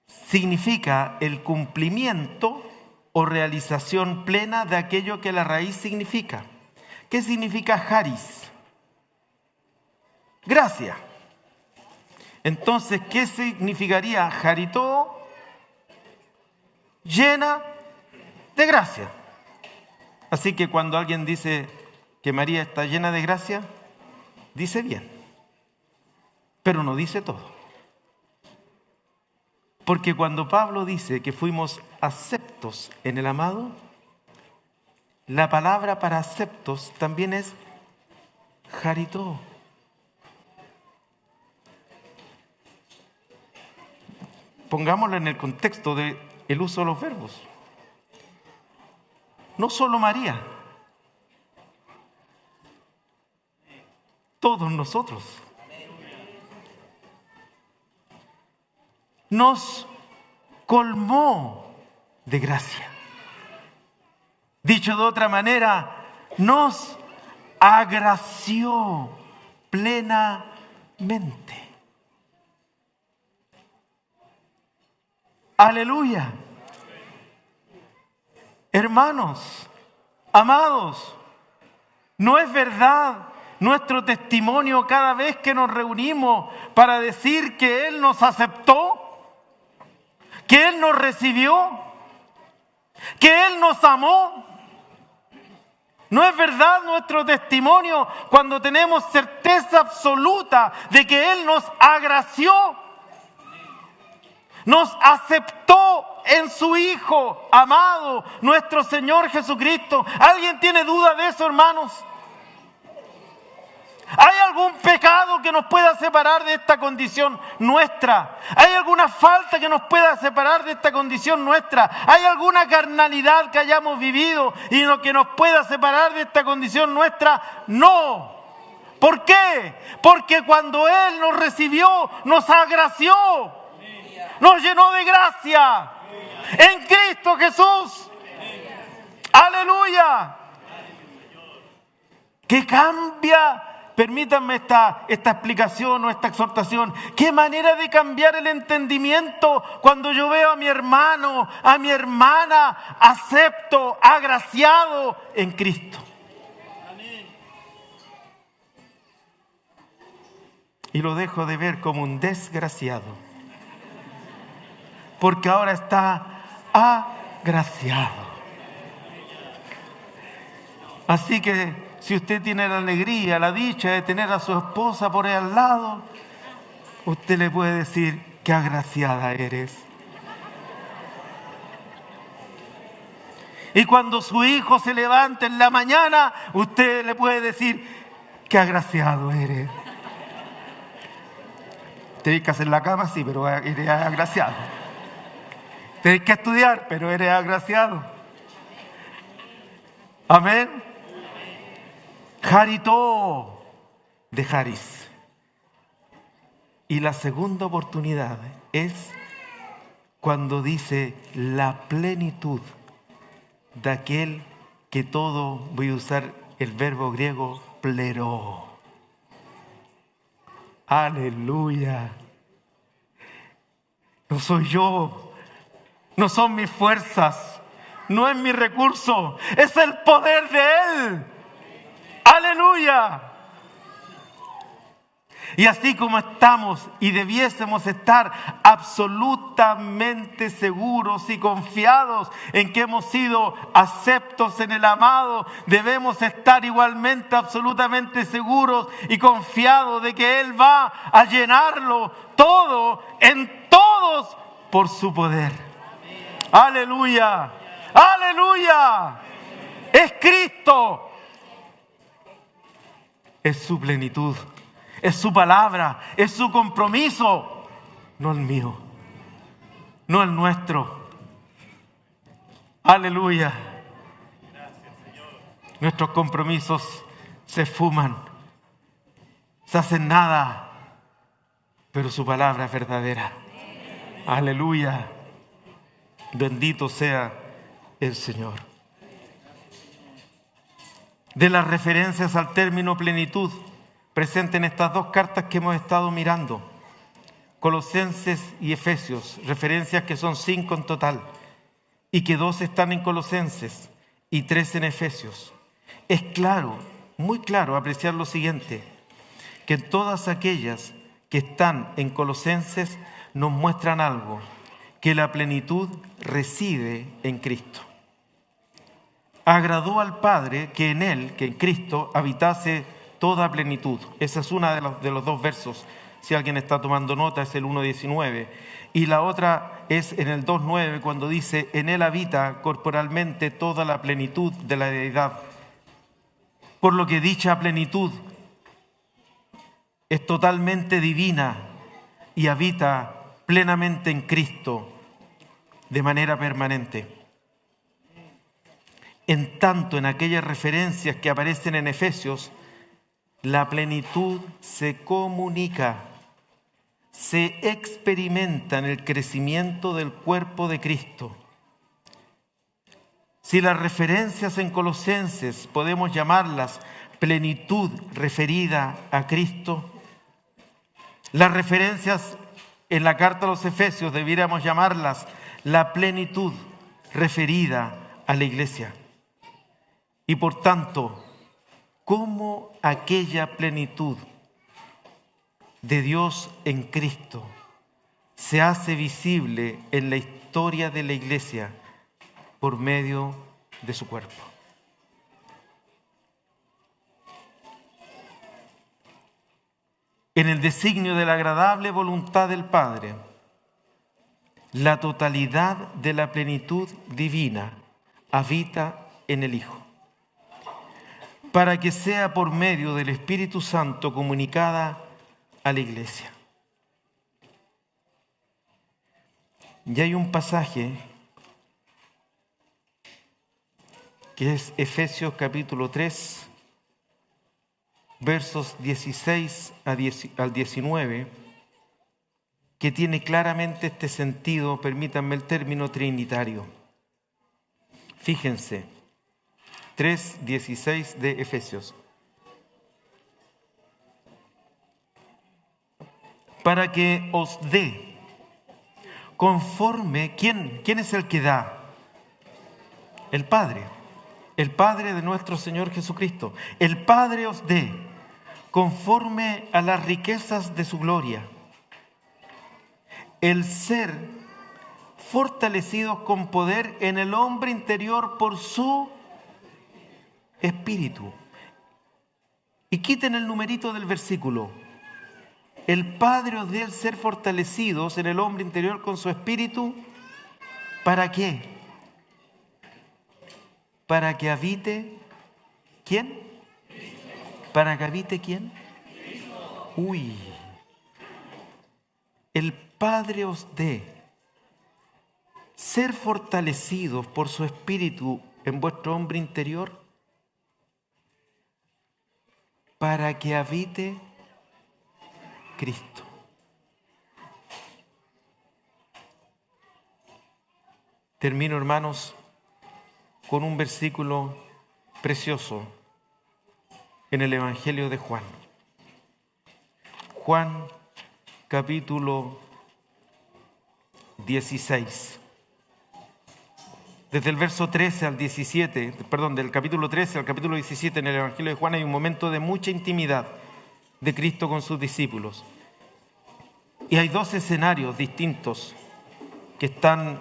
Speaker 1: Significa el cumplimiento o realización plena de aquello que la raíz significa. ¿Qué significa charis? Gracia. Entonces, ¿qué significaría charitó? Llena de gracia. Así que cuando alguien dice que María está llena de gracia, dice bien, pero no dice todo. Porque cuando Pablo dice que fuimos aceptos en el amado, la palabra para aceptos también es charitó. Pongámoslo en el contexto del uso de los verbos. No solo María, todos nosotros. Nos colmó de gracia. Dicho de otra manera, nos agració plenamente. Aleluya. Hermanos, amados, ¿no es verdad nuestro testimonio cada vez que nos reunimos para decir que Él nos aceptó? ¿Que Él nos recibió? ¿Que Él nos amó? ¿No es verdad nuestro testimonio cuando tenemos certeza absoluta de que Él nos agració? Nos aceptó en su Hijo amado, nuestro Señor Jesucristo. ¿Alguien tiene duda de eso, hermanos? ¿Hay algún pecado que nos pueda separar de esta condición nuestra? ¿Hay alguna falta que nos pueda separar de esta condición nuestra? ¿Hay alguna carnalidad que hayamos vivido y que nos pueda separar de esta condición nuestra? No. ¿Por qué? Porque cuando Él nos recibió, nos agració, nos llenó de gracia en Cristo Jesús. Aleluya. ¿Qué cambia? Permítanme esta explicación o esta exhortación. ¿Qué manera de cambiar el entendimiento cuando yo veo a mi hermano, a mi hermana, acepto, agraciado en Cristo? Y lo dejo de ver como un desgraciado, porque ahora está agraciado. Así que si usted tiene la alegría, la dicha de tener a su esposa por ahí al lado, usted le puede decir qué agraciada eres. Y cuando su hijo se levanta en la mañana, usted le puede decir qué agraciado eres. Tienes que hacer la cama, sí, pero eres agraciado. Tienes que estudiar, pero eres agraciado. Amén. Charitó de charis. Y la segunda oportunidad es cuando dice la plenitud de aquel que todo, voy a usar el verbo griego pleró. Aleluya. No soy yo, no son mis fuerzas, no es mi recurso, es el poder de Él. Aleluya. Y así como estamos y debiésemos estar absolutamente seguros y confiados en que hemos sido aceptos en el amado, debemos estar igualmente absolutamente seguros y confiados de que Él va a llenarlo todo en todos por su poder. Aleluya, aleluya. Es Cristo, es su plenitud. Es su palabra, es su compromiso, no el mío, no el nuestro. Aleluya. Nuestros compromisos se esfuman, se hacen nada, pero su palabra es verdadera. Aleluya. Bendito sea el Señor. De las referencias al término plenitud presente en estas dos cartas que hemos estado mirando, Colosenses y Efesios, referencias que son 5 en total, y que 2 están en Colosenses y 3 en Efesios. Es claro, muy claro apreciar lo siguiente, que todas aquellas que están en Colosenses nos muestran algo, que la plenitud reside en Cristo. Agradó al Padre que en Él, que en Cristo, habitase toda plenitud. Esa es una de los dos versos. Si alguien está tomando nota, es el 1:19. Y la otra es en el 2:9, cuando dice, en Él habita corporalmente toda la plenitud de la deidad. Por lo que dicha plenitud es totalmente divina y habita plenamente en Cristo de manera permanente. En tanto, en aquellas referencias que aparecen en Efesios, la plenitud se comunica, se experimenta en el crecimiento del cuerpo de Cristo. Si las referencias en Colosenses podemos llamarlas plenitud referida a Cristo, las referencias en la carta a los Efesios debiéramos llamarlas la plenitud referida a la iglesia. Y por tanto, ¿cómo aquella plenitud de Dios en Cristo se hace visible en la historia de la iglesia por medio de su cuerpo? En el designio de la agradable voluntad del Padre, la totalidad de la plenitud divina habita en el Hijo, para que sea por medio del Espíritu Santo comunicada a la iglesia. Y hay un pasaje que es Efesios capítulo 3, versos 16 al 19, que tiene claramente este sentido, permítanme el término trinitario. Fíjense, 3:16 de Efesios. Para que os dé conforme, ¿quién es el que da? El Padre de nuestro Señor Jesucristo. El Padre os dé conforme a las riquezas de su gloria, el ser fortalecidos con poder en el hombre interior por su Espíritu. Y quiten el numerito del versículo. El Padre os dé el ser fortalecidos en el hombre interior con su Espíritu. ¿Para qué? Para que habite, ¿quién? ¿Para que habite quién? Uy. El Padre os dé ser fortalecidos por su Espíritu en vuestro hombre interior, para que habite Cristo. Termino, hermanos, con un versículo precioso en el Evangelio de Juan. Juan capítulo 16. Desde el verso 13 al 17, del capítulo 13 al capítulo 17 en el Evangelio de Juan hay un momento de mucha intimidad de Cristo con sus discípulos. Y hay dos escenarios distintos que están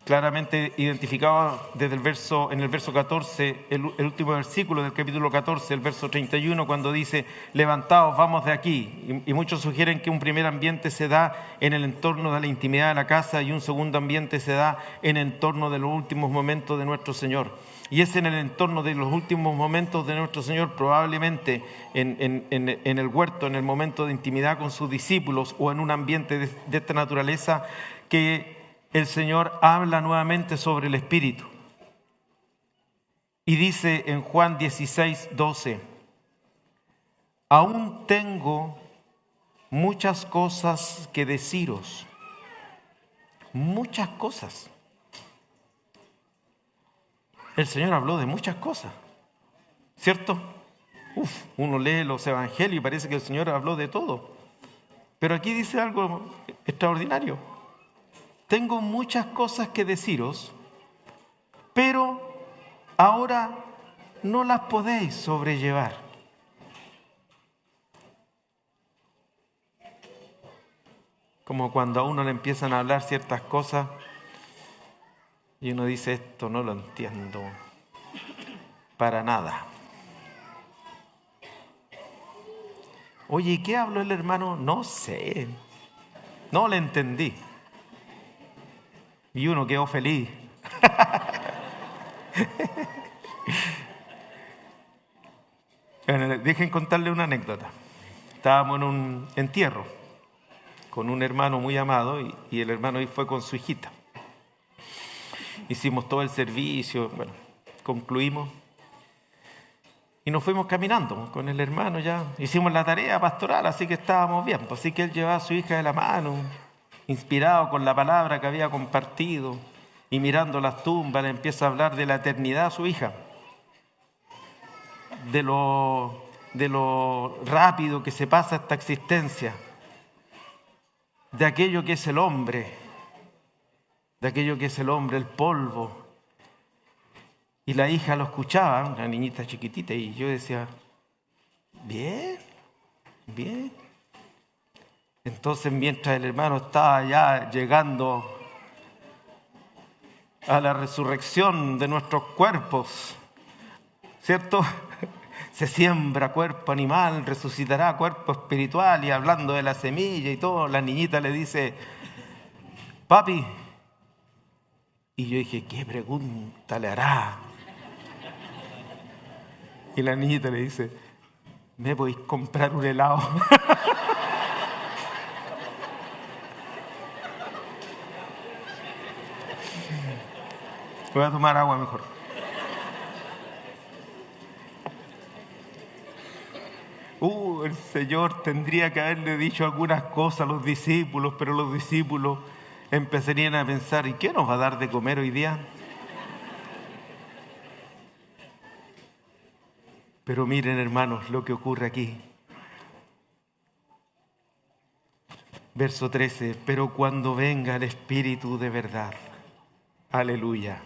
Speaker 1: claramente identificados desde en el verso 14, el último versículo del capítulo 14, el verso 31, cuando dice: levantaos, vamos de aquí. Y muchos sugieren que un primer ambiente se da en el entorno de la intimidad de la casa y un segundo ambiente se da en el entorno de los últimos momentos de nuestro Señor. Y es en el entorno de los últimos momentos de nuestro Señor, probablemente en el huerto, en el momento de intimidad con sus discípulos o en un ambiente de esta naturaleza, que el Señor habla nuevamente sobre el Espíritu. Y dice en Juan 16, 12: aún tengo muchas cosas que deciros. Muchas cosas. El Señor habló de muchas cosas, ¿cierto? Uno lee los evangelios y parece que el Señor habló de todo. Pero aquí dice algo extraordinario. Tengo muchas cosas que deciros, pero ahora no las podéis sobrellevar. Como cuando a uno le empiezan a hablar ciertas cosas y uno dice: esto no lo entiendo para nada. Oye, ¿y qué habló el hermano? No sé, no le entendí. Y uno quedó feliz. Bueno, dejen contarle una anécdota. Estábamos en un entierro con un hermano muy amado y el hermano fue con su hijita. Hicimos todo el servicio, bueno, concluimos y nos fuimos caminando con el hermano ya. Hicimos la tarea pastoral, así que estábamos bien. Así que él llevaba a su hija de la mano, inspirado con la palabra que había compartido, y mirando las tumbas le empieza a hablar de la eternidad a su hija, de lo rápido que se pasa esta existencia, de aquello que es el hombre, el polvo. Y la hija lo escuchaba, una niñita chiquitita, y yo decía: bien, bien. Entonces, mientras el hermano estaba ya llegando a la resurrección de nuestros cuerpos, ¿cierto? Se siembra cuerpo animal, resucitará cuerpo espiritual, y hablando de la semilla y todo, la niñita le dice: papi. Y yo dije: ¿qué pregunta le hará? Y la niñita le dice: ¿me podéis comprar un helado? Voy a tomar agua mejor. El Señor tendría que haberle dicho algunas cosas a los discípulos, pero los discípulos empezarían a pensar: ¿y qué nos va a dar de comer hoy día? Pero miren, hermanos, lo que ocurre aquí. Verso 13: pero cuando venga el Espíritu de verdad, aleluya,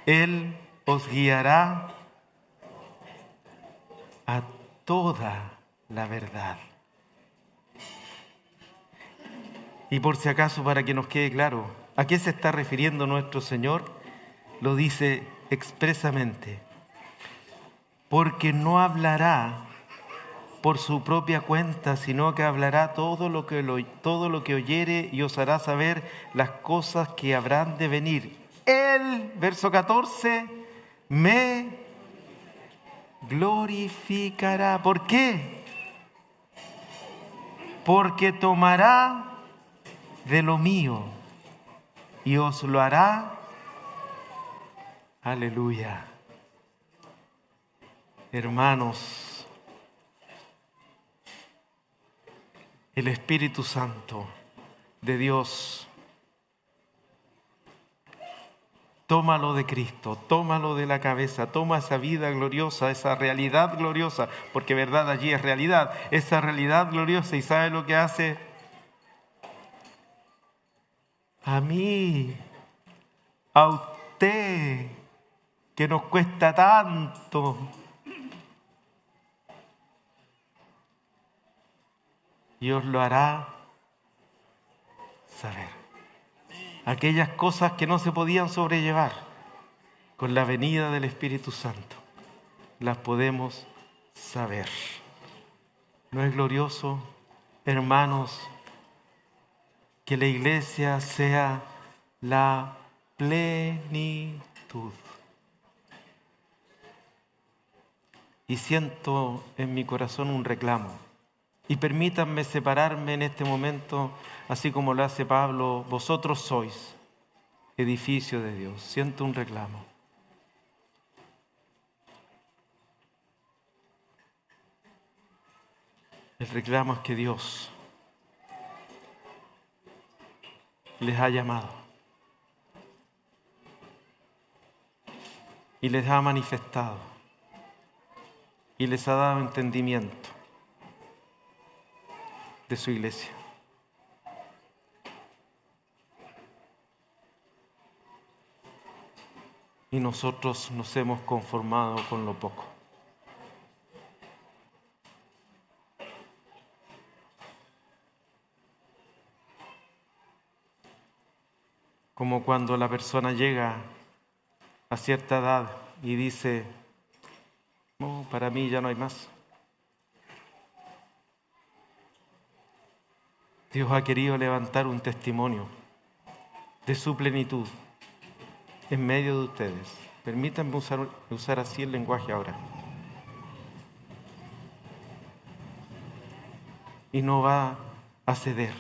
Speaker 1: Él os guiará a toda la verdad. Y por si acaso, para que nos quede claro, ¿a qué se está refiriendo nuestro Señor? Lo dice expresamente: porque no hablará por su propia cuenta, sino que hablará todo lo que oyere, y os hará saber las cosas que habrán de venir. Él, verso 14, me glorificará. ¿Por qué? Porque tomará de lo mío y os lo hará. Aleluya. Hermanos, el Espíritu Santo de Dios tómalo de Cristo, tómalo de la cabeza, toma esa vida gloriosa, esa realidad gloriosa, porque verdad allí es realidad, esa realidad gloriosa. ¿Y sabe lo que hace? A mí, a usted, que nos cuesta tanto. Dios lo hará saber. Aquellas cosas que no se podían sobrellevar, con la venida del Espíritu Santo, las podemos saber. ¿No es glorioso, hermanos, que la iglesia sea la plenitud? Y siento en mi corazón un reclamo. Y permítanme separarme en este momento, así como lo hace Pablo: vosotros sois edificio de Dios. Siento un reclamo. El reclamo es que Dios les ha llamado y les ha manifestado y les ha dado entendimiento de su iglesia. Y nosotros nos hemos conformado con lo poco. Como cuando la persona llega a cierta edad y dice: no, para mí ya no hay más. Dios ha querido levantar un testimonio de su plenitud en medio de ustedes. Permítanme usar así el lenguaje ahora. Y no va a ceder,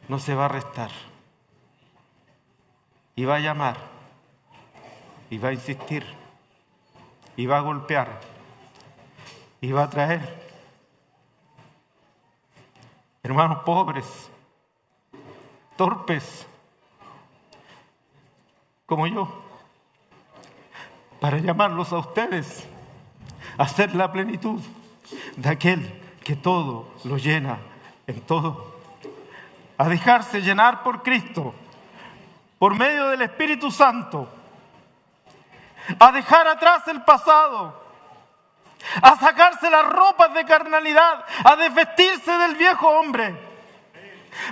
Speaker 1: no se va a restar. Y va a llamar, y va a insistir, y va a golpear, y va a traer hermanos pobres, torpes, como yo, para llamarlos a ustedes a ser la plenitud de aquel que todo lo llena en todo, a dejarse llenar por Cristo, por medio del Espíritu Santo, a dejar atrás el pasado, a sacarse las ropas de carnalidad, a desvestirse del viejo hombre,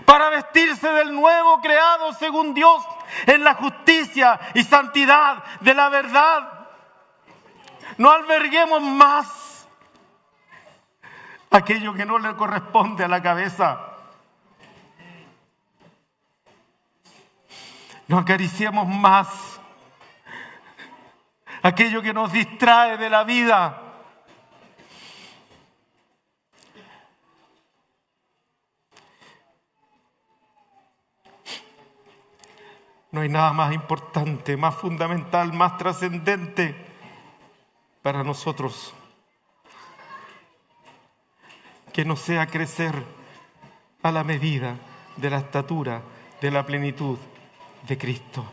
Speaker 1: para vestirse del nuevo creado según Dios en la justicia y santidad de la verdad. No alberguemos más aquello que no le corresponde a la cabeza. No acariciemos más aquello que nos distrae de la vida. No hay nada más importante, más fundamental, más trascendente para nosotros que no sea crecer a la medida de la estatura de la plenitud de Cristo.